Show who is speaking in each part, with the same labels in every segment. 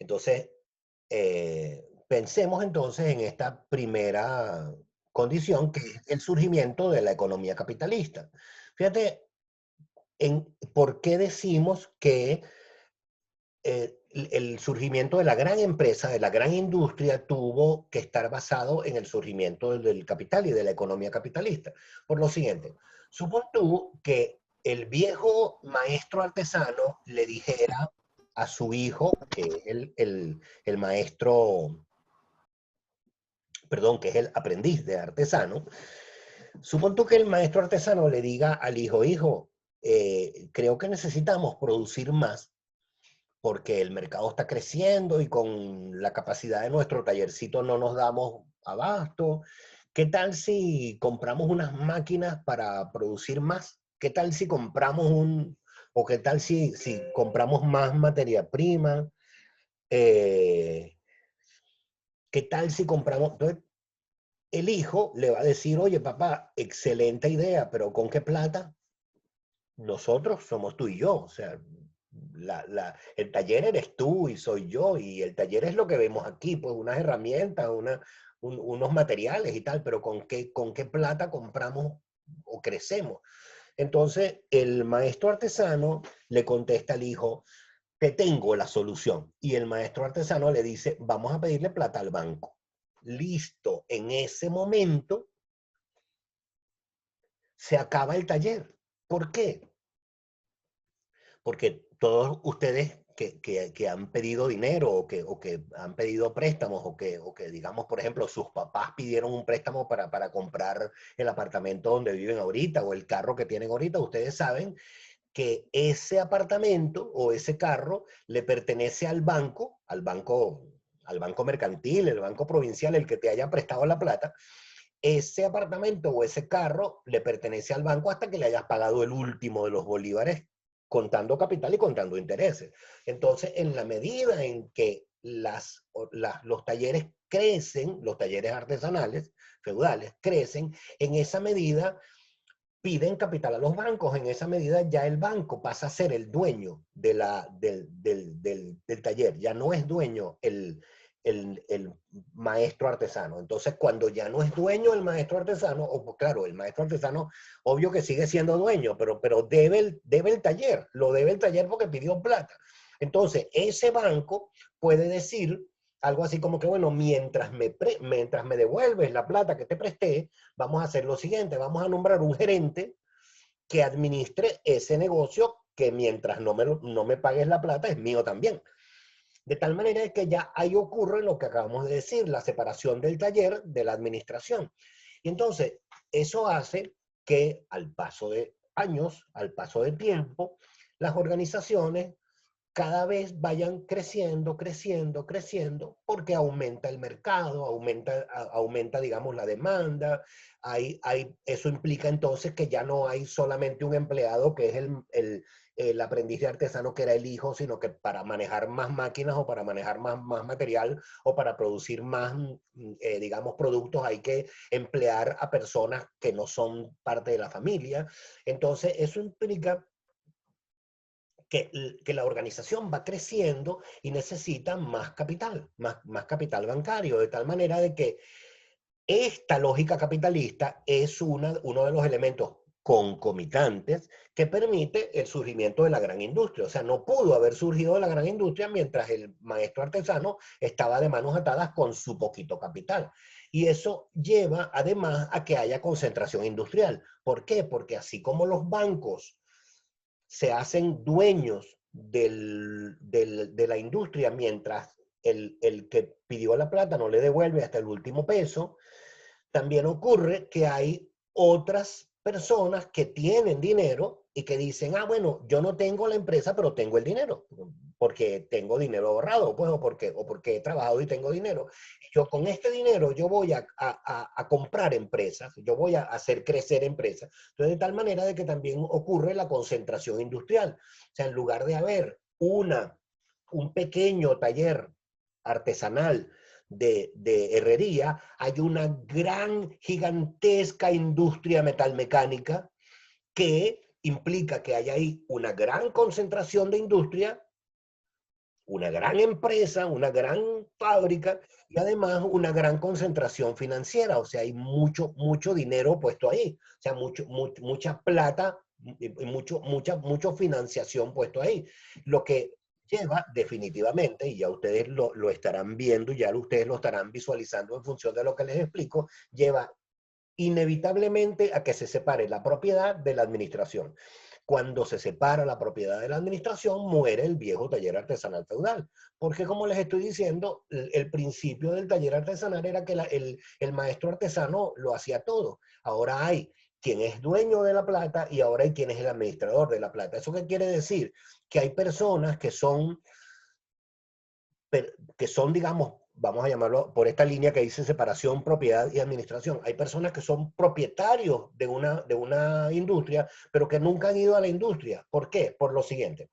Speaker 1: Entonces, pensemos entonces en esta primera condición, que es el surgimiento de la economía capitalista. Fíjate por qué decimos que el surgimiento de la gran empresa, de la gran industria, tuvo que estar basado en el surgimiento del capital y de la economía capitalista. Por lo siguiente, supón tú que el viejo maestro artesano le dijera a su hijo, que es el maestro, perdón, que es el aprendiz de artesano, supón tú que el maestro artesano le diga al hijo, hijo, creo que necesitamos producir más porque el mercado está creciendo y con la capacidad de nuestro tallercito no nos damos abasto. ¿Qué tal si compramos unas máquinas para producir más? ¿Qué tal si compramos o qué tal si compramos más materia prima? Eh, ¿Qué tal si compramos? Entonces, el hijo le va a decir, oye, papá, excelente idea, pero ¿con qué plata? Nosotros somos tú y yo, o sea, el taller eres tú y soy yo, y el taller es lo que vemos aquí, pues unas herramientas, unos materiales y tal, pero con qué plata compramos o crecemos? Entonces, el maestro artesano le contesta al hijo, te tengo la solución. Y el maestro artesano le dice, vamos a pedirle plata al banco. Listo, en ese momento se acaba el taller. ¿Por qué? Porque todos ustedes que han pedido dinero o que han pedido préstamos o que, digamos, por ejemplo, sus papás pidieron un préstamo para comprar el apartamento donde viven ahorita o el carro que tienen ahorita, ustedes saben que ese apartamento o ese carro le pertenece al banco mercantil, el banco provincial, el que te haya prestado la plata. Ese apartamento o ese carro le pertenece al banco hasta que le hayas pagado el último de los bolívares, contando capital y contando intereses. Entonces, en la medida en que los talleres crecen, los talleres artesanales, feudales, crecen, en esa medida piden capital a los bancos. En esa medida ya el banco pasa a ser el dueño del taller, ya no es dueño el maestro artesano. Entonces, cuando ya no es dueño el maestro artesano, o pues, claro, el maestro artesano, obvio que sigue siendo dueño, pero debe el taller, lo debe el taller porque pidió plata. Entonces, ese banco puede decir algo así como que, bueno, mientras me devuelves la plata que te presté, vamos a hacer lo siguiente, vamos a nombrar un gerente que administre ese negocio que mientras no me pagues la plata es mío también. De tal manera que ya ahí ocurre lo que acabamos de decir, la separación del taller de la administración. Y entonces, eso hace que al paso de años, al paso de tiempo, las organizaciones cada vez vayan creciendo, creciendo, creciendo, porque aumenta el mercado, aumenta digamos, la demanda. Eso implica entonces que ya no hay solamente un empleado que es el aprendiz de artesano que era el hijo, sino que para manejar más máquinas o para manejar más material o para producir más, digamos, productos hay que emplear a personas que no son parte de la familia. Entonces, eso implica que la organización va creciendo y necesita más capital, más capital bancario, de tal manera de que esta lógica capitalista es uno de los elementos concomitantes que permite el surgimiento de la gran industria. O sea, no pudo haber surgido la gran industria mientras el maestro artesano estaba de manos atadas con su poquito capital. Y eso lleva además a que haya concentración industrial. ¿Por qué? Porque así como los bancos se hacen dueños de la industria mientras el que pidió la plata no le devuelve hasta el último peso, también ocurre que hay otras personas que tienen dinero y que dicen, ah, bueno, yo no tengo la empresa, pero tengo el dinero, porque tengo dinero ahorrado, pues, o porque he trabajado y tengo dinero. Yo con este dinero, yo voy a comprar empresas, yo voy a hacer crecer empresas. Entonces, de tal manera de que también ocurre la concentración industrial. O sea, en lugar de haber un pequeño taller artesanal de herrería, hay una gran, gigantesca industria metalmecánica que implica que hay ahí una gran concentración de industria, una gran empresa, una gran fábrica y además una gran concentración financiera. O sea, hay mucho dinero puesto ahí. O sea, mucha plata y mucha financiación puesto ahí. Lo que lleva definitivamente, y ya ustedes lo estarán viendo, ya ustedes lo estarán visualizando en función de lo que les explico, lleva inevitablemente a que se separe la propiedad de la administración. Cuando se separa la propiedad de la administración, muere el viejo taller artesanal feudal. Porque como les estoy diciendo, el principio del taller artesanal era que el maestro artesano lo hacía todo. Ahora hay quien es dueño de la plata y ahora hay quien es el administrador de la plata. ¿Eso qué quiere decir? Que hay personas que son, digamos, vamos a llamarlo por esta línea que dice separación, propiedad y administración. Hay personas que son propietarios de una industria, pero que nunca han ido a la industria. ¿Por qué? Por lo siguiente.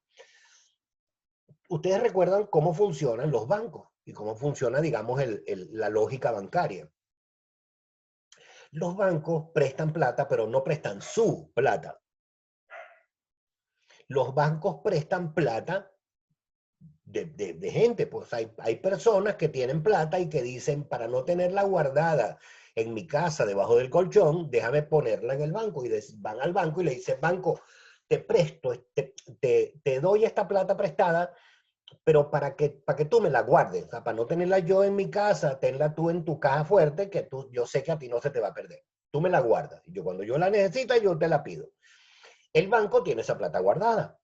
Speaker 1: Ustedes recuerdan cómo funcionan los bancos y cómo funciona, digamos, la lógica bancaria. Los bancos prestan plata, pero no prestan su plata. Los bancos prestan plata de gente, pues hay personas que tienen plata y que dicen, para no tenerla guardada en mi casa debajo del colchón, déjame ponerla en el banco, y van al banco y le dicen, banco, te presto, te doy esta plata prestada, pero para que tú me la guardes, o sea, para no tenerla yo en mi casa, tenla tú en tu caja fuerte, que yo sé que a ti no se te va a perder. Tú me la guardas, y yo cuando yo la necesito, yo te la pido. El banco tiene esa plata guardada.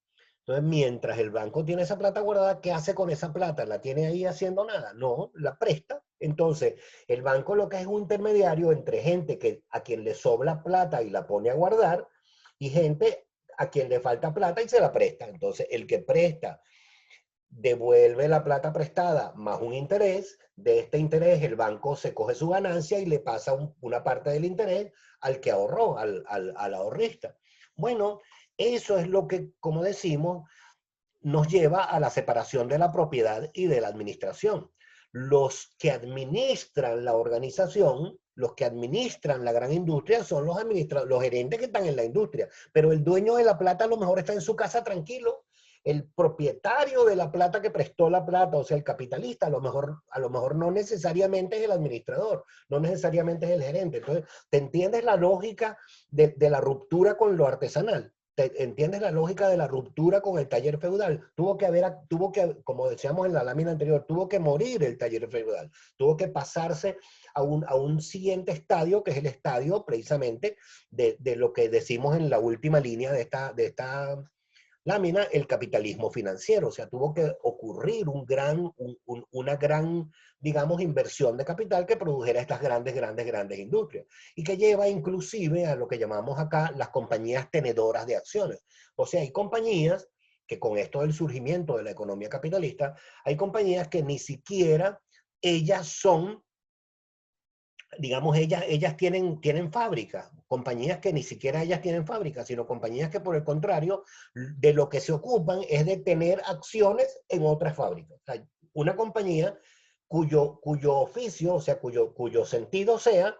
Speaker 1: Entonces, mientras el banco tiene esa plata guardada, ¿qué hace con esa plata? ¿La tiene ahí haciendo nada? No, la presta. Entonces, el banco lo que es un intermediario entre gente a quien le sobra plata y la pone a guardar y gente a quien le falta plata y se la presta. Entonces, el que presta devuelve la plata prestada más un interés. De este interés, el banco se coge su ganancia y le pasa una parte del interés al que ahorró, al ahorrista. Bueno, eso es lo que, como decimos, nos lleva a la separación de la propiedad y de la administración. Los que administran la organización, los que administran la gran industria son los gerentes que están en la industria, pero el dueño de la plata a lo mejor está en su casa tranquilo. El propietario de la plata que prestó la plata, o sea, el capitalista, a lo mejor no necesariamente es el administrador, no necesariamente es el gerente. Entonces, ¿te entiendes la lógica de la ruptura con lo artesanal? ¿Entiendes la lógica de la ruptura con el taller feudal? Como decíamos en la lámina anterior, tuvo que morir el taller feudal, tuvo que pasarse a un siguiente estadio, que es el estadio precisamente de lo que decimos en la última línea de esta lámina, el capitalismo financiero. O sea, tuvo que ocurrir una gran, digamos, inversión de capital que produjera estas grandes industrias y que lleva inclusive a lo que llamamos acá las compañías tenedoras de acciones. O sea, hay compañías que con esto del surgimiento de la economía capitalista, hay compañías que ni siquiera ellas son, digamos, ellas tienen fábricas, compañías que ni siquiera ellas tienen fábricas, sino compañías que por el contrario, de lo que se ocupan es de tener acciones en otras fábricas. O sea, una compañía cuyo oficio, o sea, cuyo sentido sea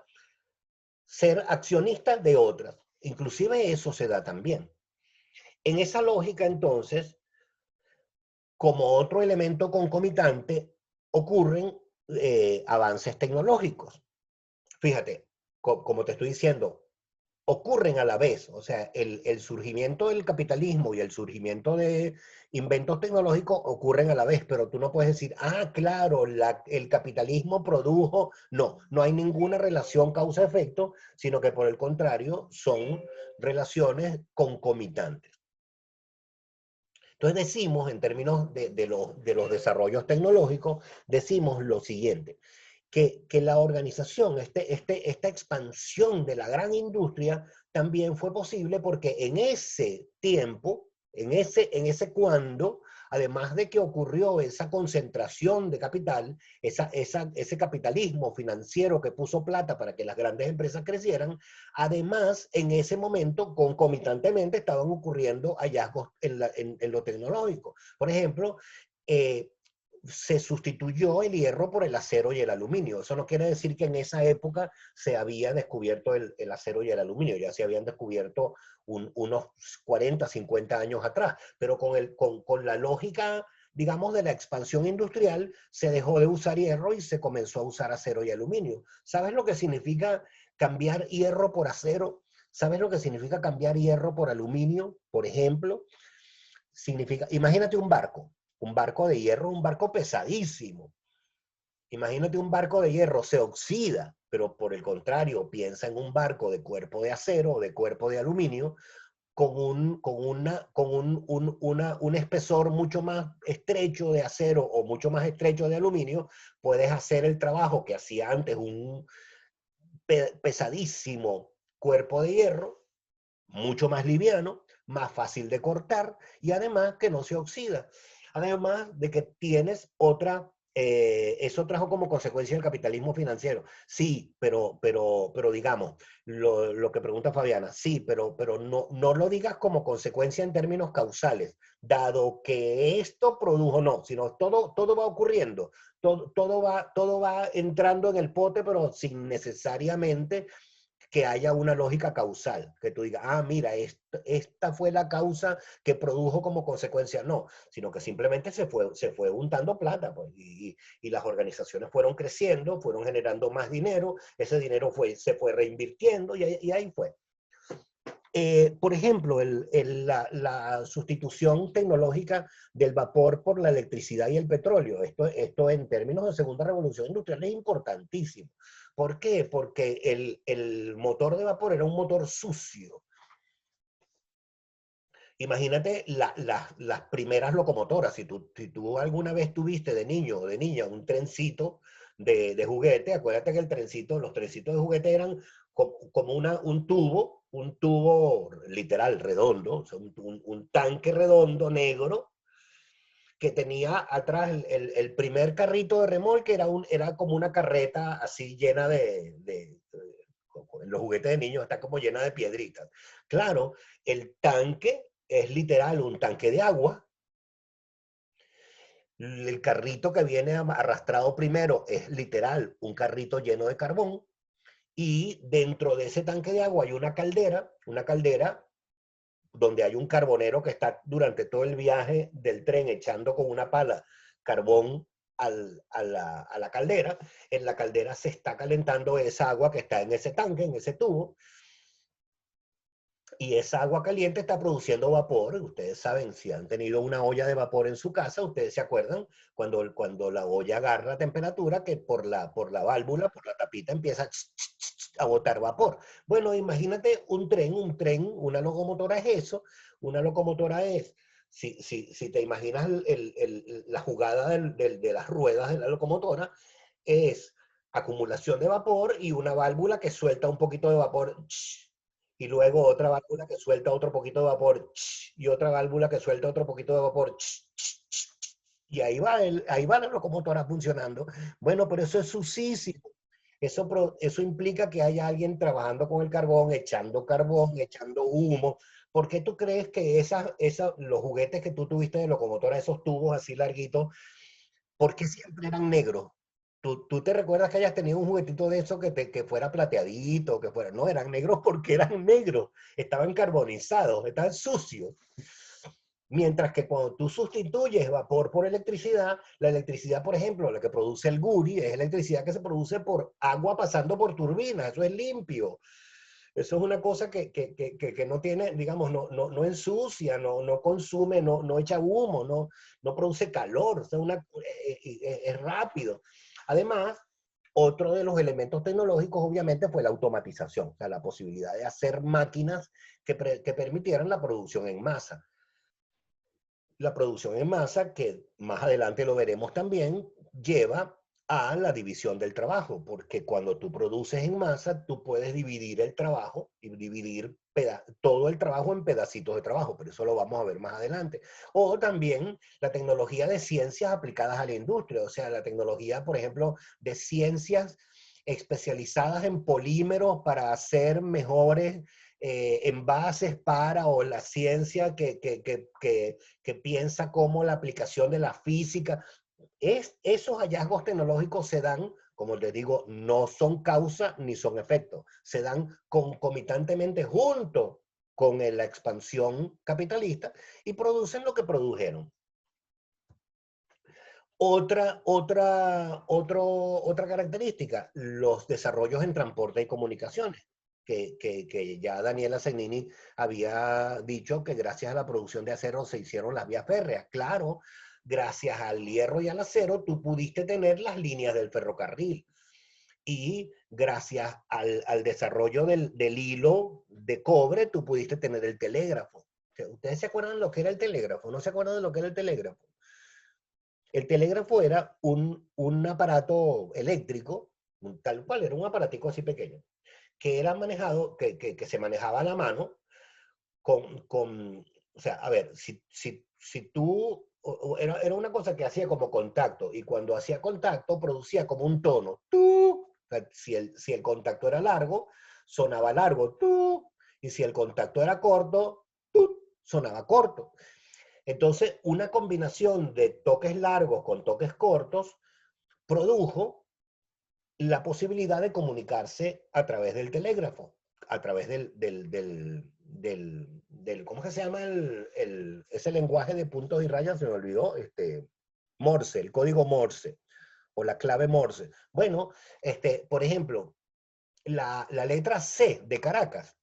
Speaker 1: ser accionista de otras. Inclusive eso se da también. En esa lógica, entonces, como otro elemento concomitante, ocurren avances tecnológicos. Fíjate, como te estoy diciendo, ocurren a la vez. O sea, el surgimiento del capitalismo y el surgimiento de inventos tecnológicos ocurren a la vez, pero tú no puedes decir, claro, el capitalismo produjo. No, no hay ninguna relación causa-efecto, sino que por el contrario son relaciones concomitantes. Entonces decimos, en términos de los desarrollos tecnológicos, decimos lo siguiente, que la organización, esta expansión de la gran industria también fue posible porque en ese tiempo, en ese cuando, además de que ocurrió esa concentración de capital, ese capitalismo financiero que puso plata para que las grandes empresas crecieran, además en ese momento concomitantemente estaban ocurriendo hallazgos en lo tecnológico. Por ejemplo, se sustituyó el hierro por el acero y el aluminio. Eso no quiere decir que en esa época se había descubierto el acero y el aluminio, ya se habían descubierto unos 40, 50 años atrás, pero con la lógica, digamos, de la expansión industrial, se dejó de usar hierro y se comenzó a usar acero y aluminio. ¿Sabes lo que significa cambiar hierro por acero? ¿Sabes lo que significa cambiar hierro por aluminio, por ejemplo? Significa, imagínate un barco de hierro, un barco pesadísimo. Imagínate un barco de hierro, se oxida, pero por el contrario, piensa en un barco de cuerpo de acero o de cuerpo de aluminio con un espesor mucho más estrecho de acero o mucho más estrecho de aluminio, puedes hacer el trabajo que hacía antes un pesadísimo cuerpo de hierro, mucho más liviano, más fácil de cortar y además que no se oxida. Además de que tienes eso trajo como consecuencia el capitalismo financiero. Sí, pero digamos, lo que pregunta Fabiana, sí, pero no lo digas como consecuencia en términos causales, dado que esto produjo, no, sino todo va ocurriendo, todo va entrando en el pote, pero sin necesariamente que haya una lógica causal, que tú digas, ah, mira, esta fue la causa que produjo como consecuencia. No, sino que simplemente se fue untando plata, pues, y las organizaciones fueron creciendo, fueron generando más dinero, ese dinero se fue reinvirtiendo y ahí fue. Por ejemplo, la sustitución tecnológica del vapor por la electricidad y el petróleo. Esto en términos de segunda revolución industrial es importantísimo. ¿Por qué? Porque el motor de vapor era un motor sucio. Imagínate las primeras locomotoras. Si tú alguna vez tuviste de niño o de niña un trencito de juguete, acuérdate que los trencitos de juguete eran como un tubo literal redondo, o sea, un tanque redondo negro que tenía atrás el primer carrito de remolque, era como una carreta así llena en los juguetes de niños está como llena de piedritas. Claro, el tanque es literal un tanque de agua. El carrito que viene arrastrado primero es literal un carrito lleno de carbón. Y dentro de ese tanque de agua hay una caldera donde hay un carbonero que está durante todo el viaje del tren echando con una pala carbón a la caldera. En la caldera se está calentando esa agua que está en ese tanque, en ese tubo, y esa agua caliente está produciendo vapor. Ustedes saben, si han tenido una olla de vapor en su casa, ustedes se acuerdan cuando la olla agarra temperatura, que por la válvula, por la tapita, empieza a botar vapor. Bueno, imagínate una locomotora es eso, una locomotora es, si te imaginas la jugada de las ruedas de la locomotora, es acumulación de vapor y una válvula que suelta un poquito de vapor, y luego otra válvula que suelta otro poquito de vapor, y otra válvula que suelta otro poquito de vapor, y ahí va la locomotora funcionando. Bueno, pero eso es sucísimo. Eso implica que haya alguien trabajando con el carbón, echando humo. ¿Por qué tú crees que los juguetes que tú tuviste de locomotora, esos tubos así larguitos, por qué siempre eran negros? ¿Tú te recuerdas que hayas tenido un juguetito de eso que fuera plateadito, que fuera? No, eran negros porque eran negros, estaban carbonizados, estaban sucios. Mientras que cuando tú sustituyes vapor por electricidad, la electricidad, por ejemplo, la que produce el Guri, es electricidad que se produce por agua pasando por turbinas, eso es limpio. Eso es una cosa que no tiene, digamos, no ensucia, no consume, no echa humo, no produce calor, o sea, es rápido. Además, otro de los elementos tecnológicos, obviamente, fue la automatización, o sea, la posibilidad de hacer máquinas que permitieran la producción en masa. La producción en masa, que más adelante lo veremos también, lleva a la división del trabajo, porque cuando tú produces en masa, tú puedes dividir el trabajo y dividir todo el trabajo en pedacitos de trabajo, pero eso lo vamos a ver más adelante. O también la tecnología de ciencias aplicadas a la industria, o sea, la tecnología, por ejemplo, de ciencias especializadas en polímeros para hacer mejores envases o la ciencia que piensa cómo la aplicación de la física. Esos hallazgos tecnológicos se dan, como les digo, no son causa ni son efecto, se dan concomitantemente junto con la expansión capitalista y producen lo que produjeron. Otra característica, los desarrollos en transporte y comunicaciones, que ya Daniela Segnini había dicho que gracias a la producción de acero se hicieron las vías férreas. Claro, gracias al hierro y al acero tú pudiste tener las líneas del ferrocarril. Y gracias al desarrollo del hilo de cobre, tú pudiste tener el telégrafo. ¿Ustedes se acuerdan de lo que era el telégrafo? ¿No se acuerdan de lo que era el telégrafo? El telégrafo era un aparato eléctrico, tal cual, era un aparatico así pequeño, que era manejado, que se manejaba a la mano o sea, a ver, si tú, era una cosa que hacía como contacto, y cuando hacía contacto producía como un tono, tú, o sea, si el contacto era largo, sonaba largo, tú, y si el contacto era corto, tú, sonaba corto. Entonces, una combinación de toques largos con toques cortos produjo la posibilidad de comunicarse a través del telégrafo, a través ¿cómo es que se llama ese lenguaje de puntos y rayas? Se me olvidó, Morse, el código Morse, o la clave Morse. Bueno, por ejemplo, la letra C de Caracas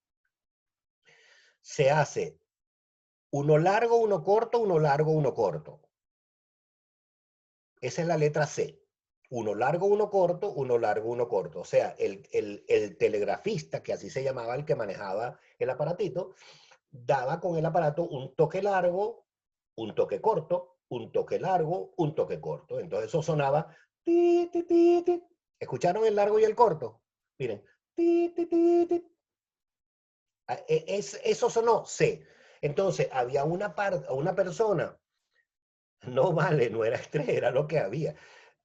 Speaker 1: se hace uno largo, uno corto, uno largo, uno corto. Esa es la letra C. Uno largo, uno corto, uno largo, uno corto. O sea, el telegrafista, que así se llamaba el que manejaba el aparatito, daba con el aparato un toque largo, un toque corto, un toque largo, un toque corto. Entonces eso sonaba ti, ti, ti, ti. ¿Escucharon el largo y el corto? Miren, ti, ti, ti, ti. Eso sonó C. Entonces había una persona, no vale, no era estrés, era lo que había.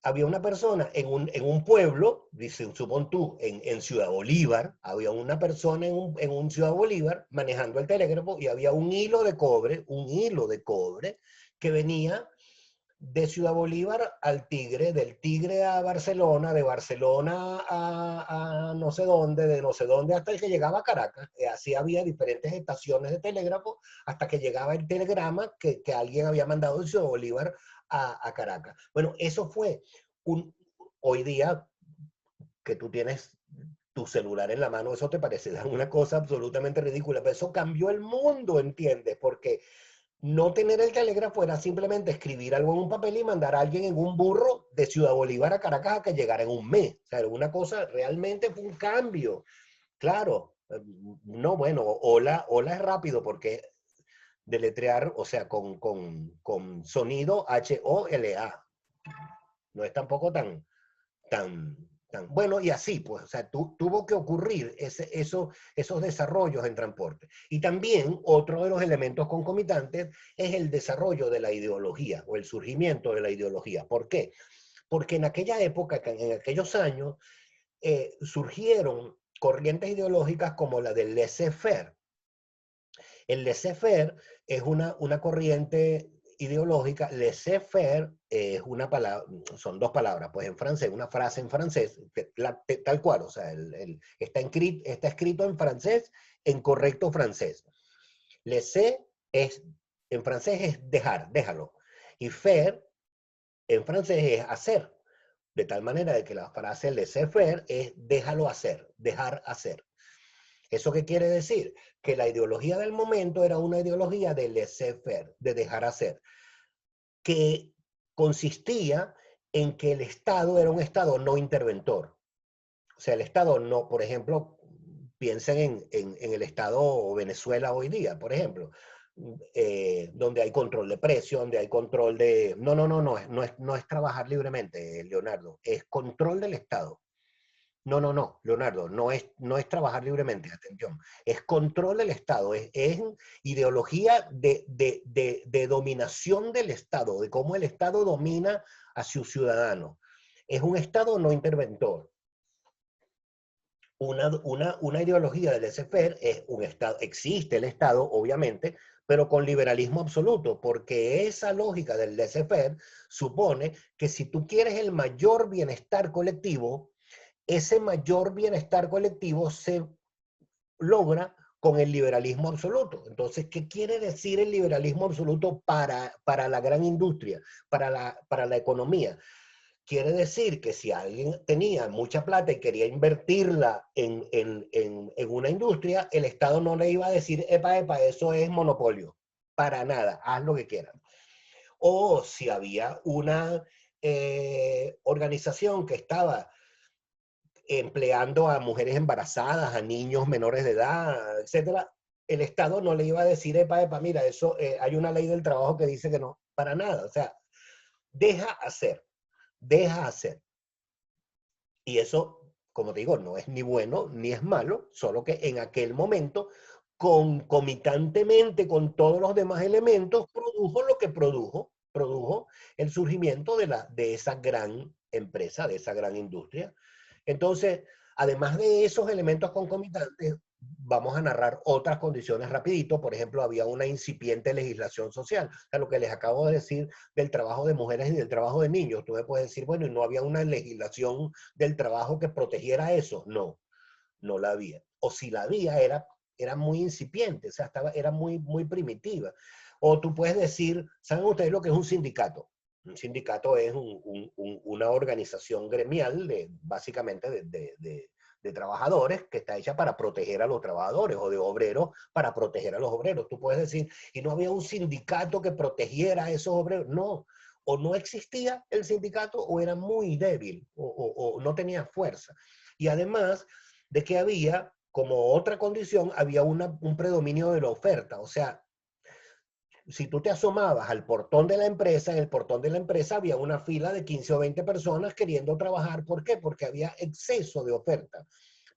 Speaker 1: Había una persona en un pueblo, dice, supón tú, en Ciudad Bolívar, había una persona en un Ciudad Bolívar manejando el telégrafo, y había un hilo de cobre que venía de Ciudad Bolívar al Tigre, del Tigre a Barcelona, de Barcelona a no sé dónde, de no sé dónde hasta el que llegaba a Caracas. Así había diferentes estaciones de telégrafo hasta que llegaba el telegrama que alguien había mandado de Ciudad Bolívar a Caracas. Bueno, eso fue hoy día que tú tienes tu celular en la mano, eso te parece una cosa absolutamente ridícula, pero eso cambió el mundo, ¿entiendes? Porque no tener el telégrafo era simplemente escribir algo en un papel y mandar a alguien en un burro de Ciudad Bolívar a Caracas a que llegara en un mes. O sea, era una cosa, realmente fue un cambio. Claro, no, bueno, hola es rápido porque deletrear, o sea, con sonido HOLA. No es tampoco tan bueno, y así, pues, o sea, tuvo que ocurrir esos desarrollos en transporte. Y también otro de los elementos concomitantes es el desarrollo de la ideología o el surgimiento de la ideología. ¿Por qué? Porque en aquella época, en aquellos años, surgieron corrientes ideológicas como la del laissez-faire. El laissez-faire es una corriente ideológica. Laissez-faire es una palabra, son dos palabras, pues en francés, una frase en francés, tal cual, o sea, está escrito en francés, en correcto francés. Laisser en francés es dejar, déjalo. Y faire en francés es hacer. De tal manera de que la frase laissez-faire es déjalo hacer, dejar hacer. ¿Eso qué quiere decir? Que la ideología del momento era una ideología de laissez-faire, de dejar hacer, que consistía en que el Estado era un Estado no interventor. O sea, el Estado no, por ejemplo, piensen en el Estado Venezuela hoy día, por ejemplo, donde hay control de precios, donde hay control de... No es trabajar libremente, Leonardo, es control del Estado. No, Leonardo, no es trabajar libremente, atención, es control del Estado, es ideología de dominación del Estado, de cómo el Estado domina a sus ciudadanos. Es un Estado no interventor. Una ideología del laissez-faire es un Estado, existe el Estado, obviamente, pero con liberalismo absoluto, porque esa lógica del laissez-faire supone que si tú quieres el mayor bienestar colectivo, ese mayor bienestar colectivo se logra con el liberalismo absoluto. Entonces, ¿qué quiere decir el liberalismo absoluto para la gran industria, para la economía? Quiere decir que si alguien tenía mucha plata y quería invertirla en una industria, el Estado no le iba a decir, epa, epa, eso es monopolio. Para nada, haz lo que quieras. O si había una organización que estaba empleando a mujeres embarazadas, a niños menores de edad, etcétera, el Estado no le iba a decir, epa, epa, mira, eso, hay una ley del trabajo que dice que no, para nada. O sea, deja hacer, deja hacer. Y eso, como te digo, no es ni bueno ni es malo, solo que en aquel momento, concomitantemente con todos los demás elementos, produjo lo que produjo el surgimiento de esa gran empresa, de esa gran industria. Entonces, además de esos elementos concomitantes, vamos a narrar otras condiciones rapidito. Por ejemplo, había una incipiente legislación social. O sea, lo que les acabo de decir del trabajo de mujeres y del trabajo de niños. Tú me puedes decir, bueno, ¿y no había una legislación del trabajo que protegiera eso? No, no la había. O si la había, era muy incipiente, o sea, era muy primitiva. O tú puedes decir, ¿saben ustedes lo que es un sindicato? Un sindicato es una organización gremial, básicamente de trabajadores, que está hecha para proteger a los trabajadores, o de obreros para proteger a los obreros. Tú puedes decir, y no había un sindicato que protegiera a esos obreros. No, o no existía el sindicato o era muy débil o no tenía fuerza. Y además de que había, como otra condición, había un predominio de la oferta. O sea, si tú te asomabas al portón de la empresa, en el portón de la empresa había una fila de 15 o 20 personas queriendo trabajar. ¿Por qué? Porque había exceso de oferta.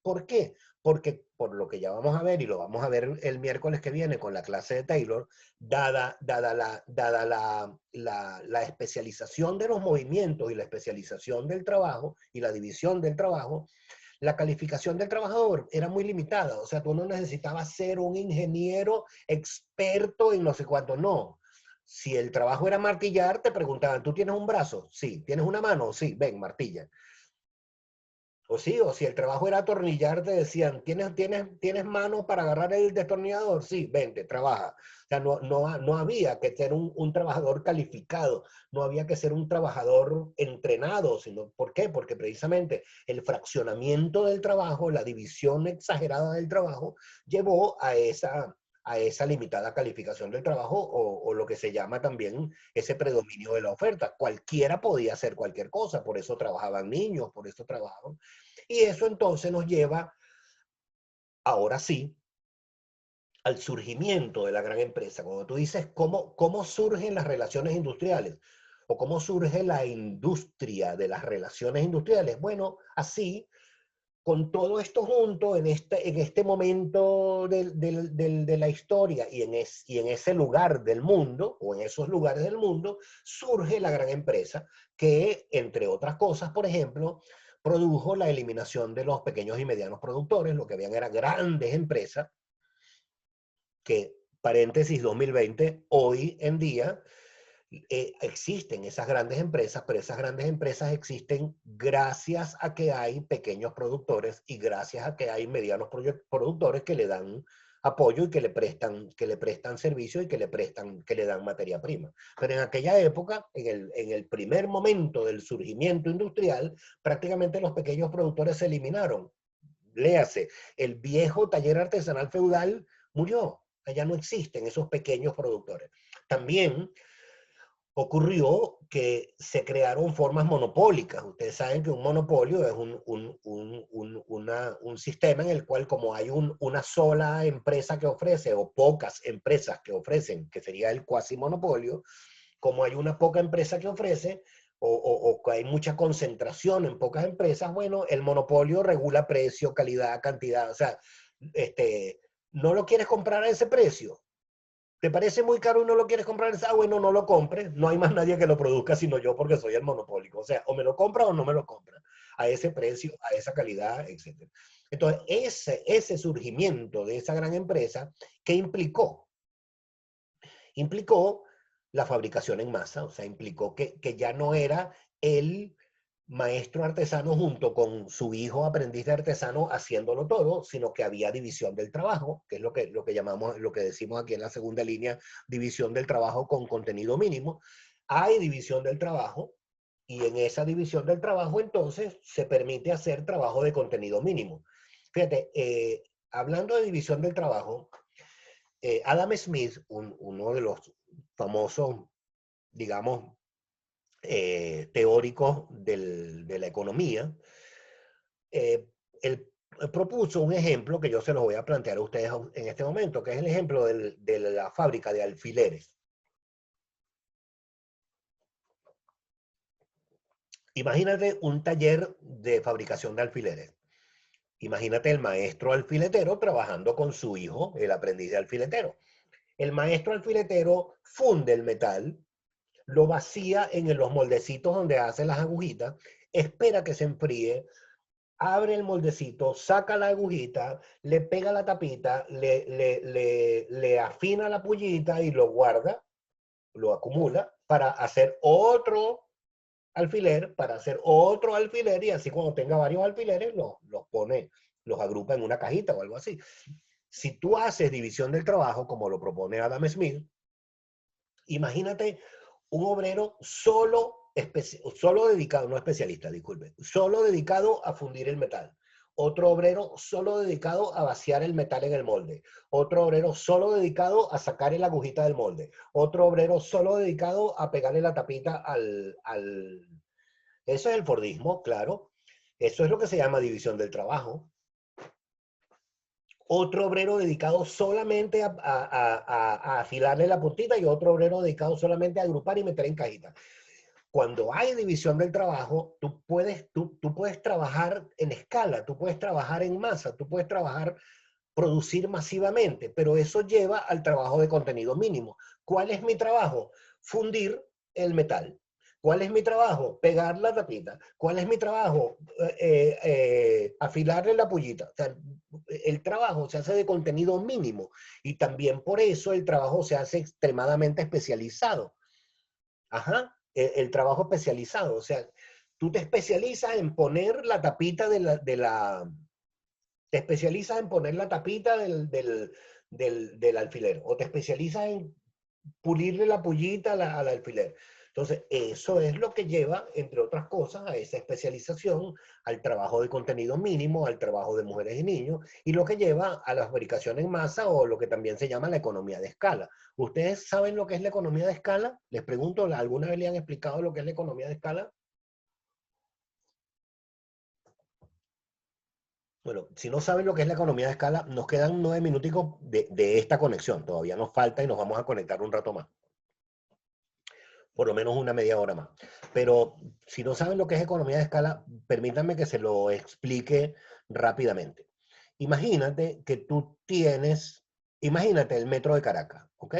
Speaker 1: ¿Por qué? Porque por lo que ya vamos a ver, y lo vamos a ver el miércoles que viene con la clase de Taylor, dada la especialización de los movimientos y la especialización del trabajo y la división del trabajo, la calificación del trabajador era muy limitada. O sea, tú no necesitabas ser un ingeniero experto en no sé cuánto, no. Si el trabajo era martillar, te preguntaban, ¿tú tienes un brazo? Sí. ¿Tienes una mano? Sí, ven, martilla. O sí, o si el trabajo era atornillar, te decían, ¿tienes manos para agarrar el destornillador? Sí, vente, trabaja. O sea, no había que ser un trabajador calificado, no había que ser un trabajador entrenado, sino, ¿por qué? Porque precisamente el fraccionamiento del trabajo, la división exagerada del trabajo, llevó a esa limitada calificación del trabajo o lo que se llama también ese predominio de la oferta. Cualquiera podía hacer cualquier cosa, por eso trabajaban niños, por eso trabajaban. Y eso entonces nos lleva, ahora sí, al surgimiento de la gran empresa. Cuando tú dices cómo surgen las relaciones industriales o cómo surge la industria de las relaciones industriales, bueno, así, con todo esto junto en este momento de la historia y en ese lugar del mundo, o en esos lugares del mundo, surge la gran empresa que, entre otras cosas, por ejemplo, produjo la eliminación de los pequeños y medianos productores. Lo que habían eran grandes empresas que, paréntesis 2020, hoy en día existen esas grandes empresas, pero esas grandes empresas existen gracias a que hay pequeños productores y gracias a que hay medianos productores que le dan apoyo y que le prestan servicio y que le dan materia prima. Pero en aquella época, en el primer momento del surgimiento industrial, prácticamente los pequeños productores se eliminaron. Léase, el viejo taller artesanal feudal murió. Allá no existen esos pequeños productores. También ocurrió que se crearon formas monopólicas. Ustedes saben que un monopolio es un sistema en el cual, como hay una sola empresa que ofrece o pocas empresas que ofrecen, que sería el cuasi monopolio, como hay una poca empresa que ofrece o que hay mucha concentración en pocas empresas, bueno, el monopolio regula precio, calidad, cantidad. O sea, este, no lo quieres comprar a ese precio. ¿Te parece muy caro y no lo quieres comprar? Ah, bueno, no lo compres. No hay más nadie que lo produzca sino yo porque soy el monopólico. O sea, o me lo compra o no me lo compra. A ese precio, a esa calidad, etc. Entonces, ese surgimiento de esa gran empresa, ¿qué implicó? Implicó la fabricación en masa. O sea, implicó que ya no era el maestro artesano junto con su hijo aprendiz de artesano haciéndolo todo, sino que había división del trabajo, que es lo que llamamos, lo que decimos aquí en la segunda línea, división del trabajo con contenido mínimo. Hay división del trabajo y en esa división del trabajo entonces se permite hacer trabajo de contenido mínimo. Fíjate, hablando de división del trabajo, Adam Smith, uno de los famosos, digamos, teóricos de la economía, él propuso un ejemplo que yo se lo voy a plantear a ustedes en este momento, que es el ejemplo de la fábrica de alfileres. Imagínate un taller de fabricación de alfileres. Imagínate el maestro alfiletero trabajando con su hijo, el aprendiz de alfiletero. El maestro alfiletero funde el metal, lo vacía en los moldecitos donde hace las agujitas, espera que se enfríe, abre el moldecito, saca la agujita, le pega la tapita, le afina la pullita y lo guarda, lo acumula para hacer otro alfiler, para hacer otro alfiler y así cuando tenga varios alfileres los pone, los agrupa en una cajita o algo así. Si tú haces división del trabajo, como lo propone Adam Smith, imagínate un obrero solo dedicado, no especialista, disculpe, solo dedicado a fundir el metal. Otro obrero solo dedicado a vaciar el metal en el molde. Otro obrero solo dedicado a sacar la agujita del molde. Otro obrero solo dedicado a pegarle la tapita Eso es el Fordismo, claro. Eso es lo que se llama división del trabajo. Otro obrero dedicado solamente a afilarle la puntita y otro obrero dedicado solamente a agrupar y meter en cajitas. Cuando hay división del trabajo, tú puedes trabajar en escala, tú puedes trabajar en masa, tú puedes producir masivamente, pero eso lleva al trabajo de contenido mínimo. ¿Cuál es mi trabajo? Fundir el metal. ¿Cuál es mi trabajo? Pegar la tapita. ¿Cuál es mi trabajo? Afilarle la pullita. O sea, el trabajo se hace de contenido mínimo y también por eso el trabajo se hace extremadamente especializado. Ajá, el trabajo especializado. O sea, tú te especializas en poner la tapita te especializas en poner la tapita del alfiler o te especializas en pulirle la pullita al alfiler. Entonces, eso es lo que lleva, entre otras cosas, a esa especialización, al trabajo de contenido mínimo, al trabajo de mujeres y niños, y lo que lleva a la fabricación en masa o lo que también se llama la economía de escala. ¿Ustedes saben lo que es la economía de escala? Les pregunto, ¿alguna vez le han explicado lo que es la economía de escala? Bueno, si no saben lo que es la economía de escala, nos quedan 9 minuticos de esta conexión. Todavía nos falta y nos vamos a conectar un rato más. Por lo menos una media hora más. Pero si no saben lo que es economía de escala, permítanme que se lo explique rápidamente. Imagínate que tú tienes, imagínate el metro de Caracas, ¿ok?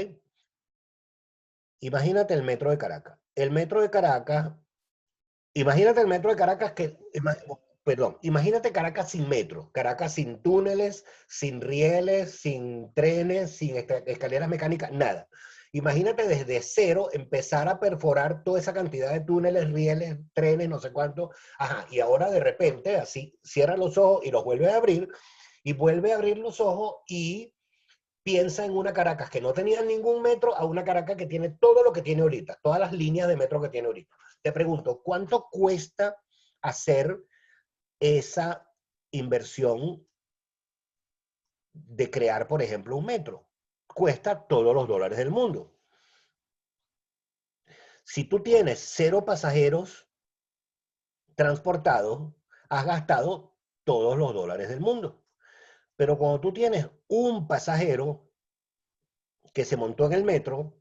Speaker 1: Imagínate el metro de Caracas. El metro de Caracas, imagínate el metro de Caracas perdón, imagínate Caracas sin metro, Caracas sin túneles, sin rieles, sin trenes, sin escaleras mecánicas, nada. Imagínate desde cero empezar a perforar toda esa cantidad de túneles, rieles, trenes, no sé cuánto. Ajá, y ahora de repente así cierra los ojos y los vuelve a abrir y vuelve a abrir los ojos y piensa en una Caracas que no tenía ningún metro a una Caracas que tiene todo lo que tiene ahorita, todas las líneas de metro que tiene ahorita. Te pregunto, ¿cuánto cuesta hacer esa inversión de crear, por ejemplo, un metro? Cuesta todos los dólares del mundo. Si tú tienes 0 pasajeros transportados, has gastado todos los dólares del mundo. Pero cuando tú tienes un pasajero que se montó en el metro,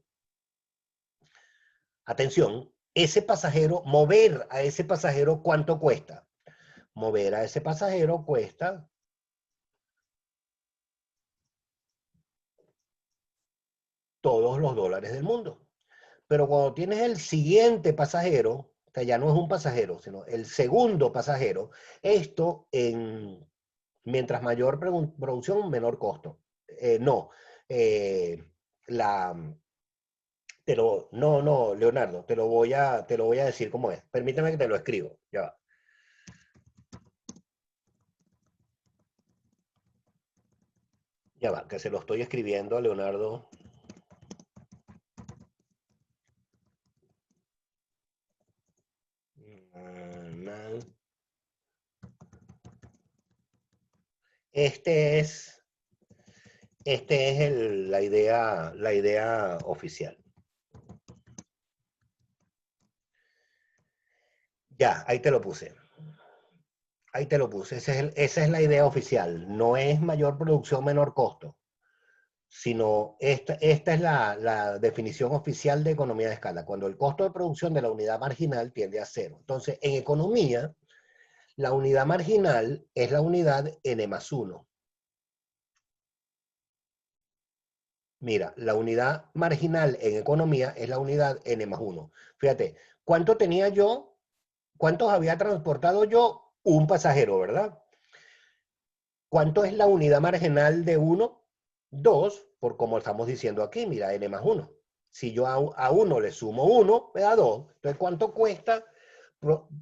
Speaker 1: atención, ese pasajero, mover a ese pasajero, ¿cuánto cuesta? Mover a ese pasajero cuesta todos los dólares del mundo. Pero cuando tienes el siguiente pasajero, o sea, ya no es un pasajero, sino el segundo pasajero, esto mientras mayor producción, menor costo. No, la, No, Leonardo, te lo voy a decir cómo es. Permíteme que te lo escribo. Ya va, que se lo estoy escribiendo a Leonardo. Mm, Este es, la idea oficial. Ya, ahí te lo puse. Ahí te lo puse. Esa es la idea oficial. No es mayor producción, menor costo, sino esta es la definición oficial de economía de escala, cuando el costo de producción de la unidad marginal tiende a cero. Entonces, en economía, la unidad marginal es la unidad n más 1. Mira, la unidad marginal en economía es la unidad n más 1. Fíjate, ¿cuánto tenía yo? ¿Cuántos había transportado yo? Un pasajero, ¿verdad? ¿Cuánto es la unidad marginal de uno? 2, por como estamos diciendo aquí, mira, n más 1. Si yo a 1 le sumo 1, me da 2. Entonces, ¿cuánto cuesta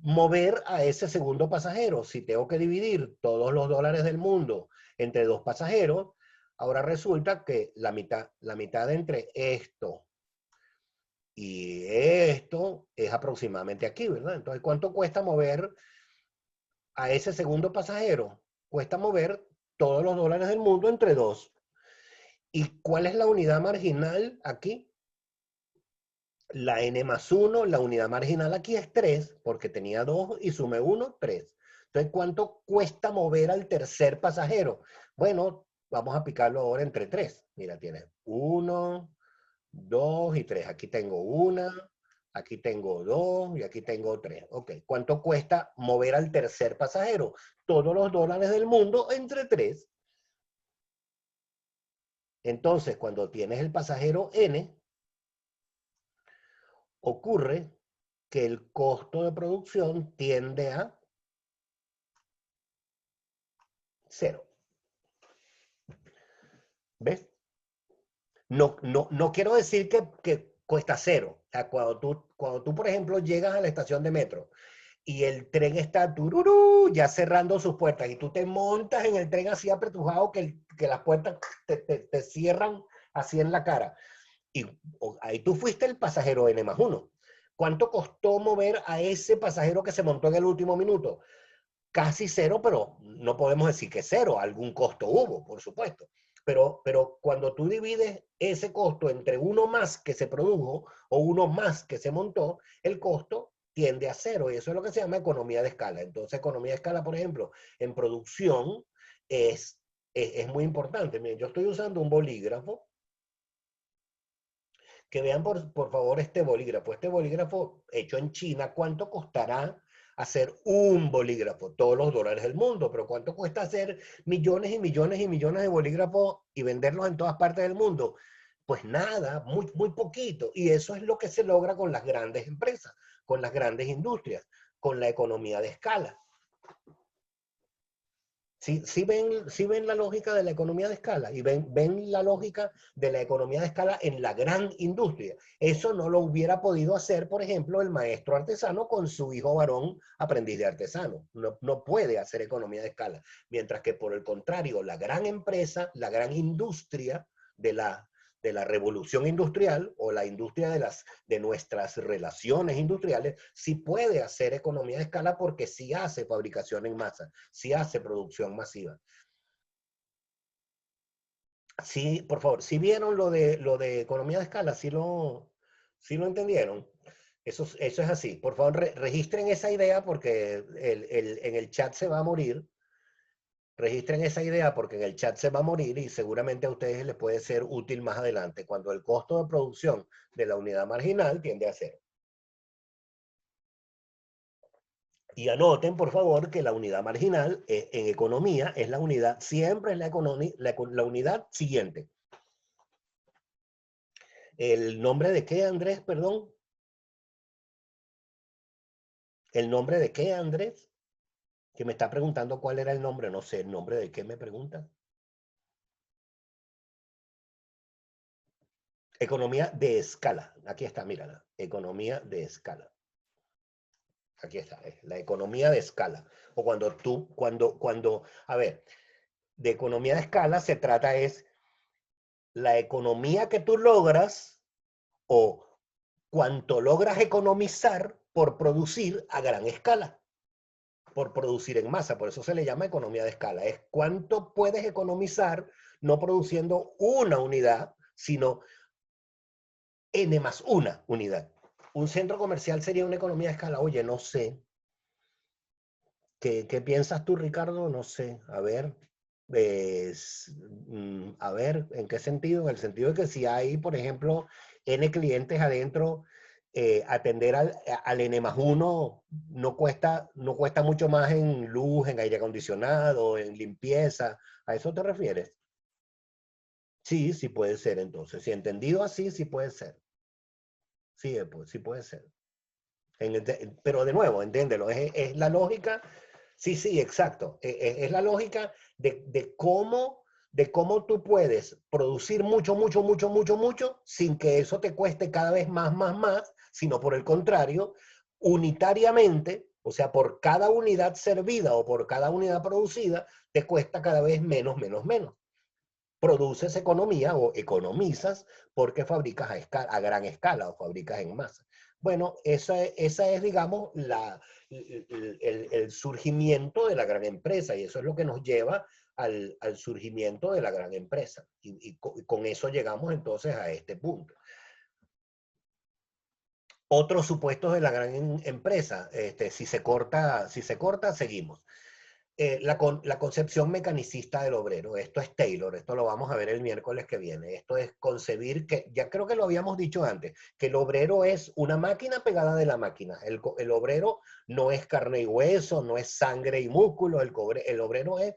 Speaker 1: mover a ese segundo pasajero? Si tengo que dividir todos los dólares del mundo entre dos pasajeros, ahora resulta que la mitad entre esto y esto es aproximadamente aquí, ¿verdad? Entonces, ¿cuánto cuesta mover a ese segundo pasajero? Cuesta mover todos los dólares del mundo entre dos. ¿Y cuál es la unidad marginal aquí? La n más 1, la unidad marginal aquí es 3, porque tenía 2 y sumé 1, 3. Entonces, ¿cuánto cuesta mover al tercer pasajero? Bueno, vamos a picarlo ahora entre 3. Mira, tiene 1, 2 y 3. Aquí tengo 1, aquí tengo 2 y aquí tengo 3. Ok, ¿cuánto cuesta mover al tercer pasajero? Todos los dólares del mundo entre 3. Entonces, cuando tienes el pasajero N, ocurre que el costo de producción tiende a cero. ¿Ves? No quiero decir que cuesta cero. O sea, cuando tú, por ejemplo, llegas a la estación de metro y el tren está tururú, ya cerrando sus puertas y tú te montas en el tren así apretujado que las puertas te cierran así en la cara. Y ahí tú fuiste el pasajero N más uno. ¿Cuánto costó mover a ese pasajero que se montó en el último minuto? Casi cero, pero no podemos decir que cero, algún costo hubo, por supuesto. Pero cuando tú divides ese costo entre uno más que se produjo o uno más que se montó, el costo tiende a cero y eso es lo que se llama economía de escala. Entonces, economía de escala, por ejemplo, en producción es muy importante. Miren, yo estoy usando un bolígrafo. Que vean por favor este bolígrafo. Este bolígrafo hecho en China, ¿cuánto costará hacer un bolígrafo? Todos los dólares del mundo, pero ¿cuánto cuesta hacer millones y millones y millones de bolígrafos y venderlos en todas partes del mundo? Pues nada, muy, muy poquito. Y eso es lo que se logra con las grandes empresas, con las grandes industrias, con la economía de escala. Sí ven la lógica de la economía de escala y ven la lógica de la economía de escala en la gran industria. Eso no lo hubiera podido hacer, por ejemplo, el maestro artesano con su hijo varón aprendiz de artesano. No puede hacer economía de escala. Mientras que, por el contrario, la gran empresa, la gran industria de la revolución industrial o la industria de nuestras relaciones industriales, sí puede hacer economía de escala porque sí hace fabricación en masa, sí hace producción masiva. Sí, por favor, si vieron lo de economía de escala, sí lo entendieron. Eso es así. Por favor, registren esa idea porque en el chat se va a morir. Registren esa idea porque en el chat se va a morir y seguramente a ustedes les puede ser útil más adelante, cuando el costo de producción de la unidad marginal tiende a cero. Y anoten, por favor, que la unidad marginal en economía es la unidad, siempre es la unidad siguiente. ¿El nombre de qué, Andrés? Perdón. ¿El nombre de qué, Andrés? Que me está preguntando cuál era el nombre. No sé, ¿el nombre de qué me pregunta? Economía de escala. Aquí está, mírala. Economía de escala. Aquí está, la economía de escala. O a ver, de economía de escala se trata es la economía que tú logras o cuánto logras economizar por producir a gran escala, por producir en masa. Por eso se le llama economía de escala. Es cuánto puedes economizar no produciendo una unidad, sino N más una unidad. Un centro comercial sería una economía de escala. Oye, no sé. ¿Qué piensas tú, Ricardo? No sé. A ver. A ver, ¿en qué sentido? En el sentido de que si hay, por ejemplo, N clientes adentro, atender al N más uno no cuesta mucho más en luz, en aire acondicionado, en limpieza. ¿A eso te refieres? Sí, sí puede ser entonces. Si entendido así, sí puede ser. Sí, pues, sí puede ser. Pero de nuevo, entiéndelo, es la lógica, sí, sí, exacto, es la lógica de cómo tú puedes producir mucho, mucho, mucho, mucho, mucho, sin que eso te cueste cada vez más, más, más, sino por el contrario, unitariamente, o sea, por cada unidad servida o por cada unidad producida, te cuesta cada vez menos, menos, menos. Produces economía o economizas porque fabricas a gran escala o fabricas en masa. Bueno, esa es digamos, el surgimiento de la gran empresa y eso es lo que nos lleva al surgimiento de la gran empresa. Y con eso llegamos entonces a este punto. Otros supuestos de la gran empresa, si se corta, seguimos. La concepción mecanicista del obrero. Esto es Taylor, esto lo vamos a ver el miércoles que viene. Esto es concebir que, ya creo que lo habíamos dicho antes, que el obrero es una máquina pegada de la máquina. El obrero no es carne y hueso, no es sangre y músculo, el obrero es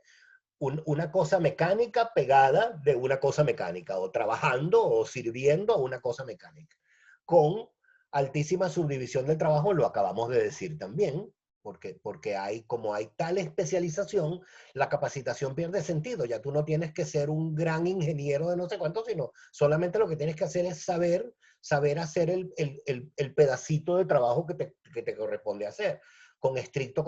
Speaker 1: una cosa mecánica pegada de una cosa mecánica, o trabajando o sirviendo a una cosa mecánica. Con altísima subdivisión del trabajo, lo acabamos de decir también, porque como hay tal especialización, la capacitación pierde sentido. Ya tú no tienes que ser un gran ingeniero de no sé cuánto, sino solamente lo que tienes que hacer es saber hacer el pedacito de trabajo que te corresponde hacer, con estricto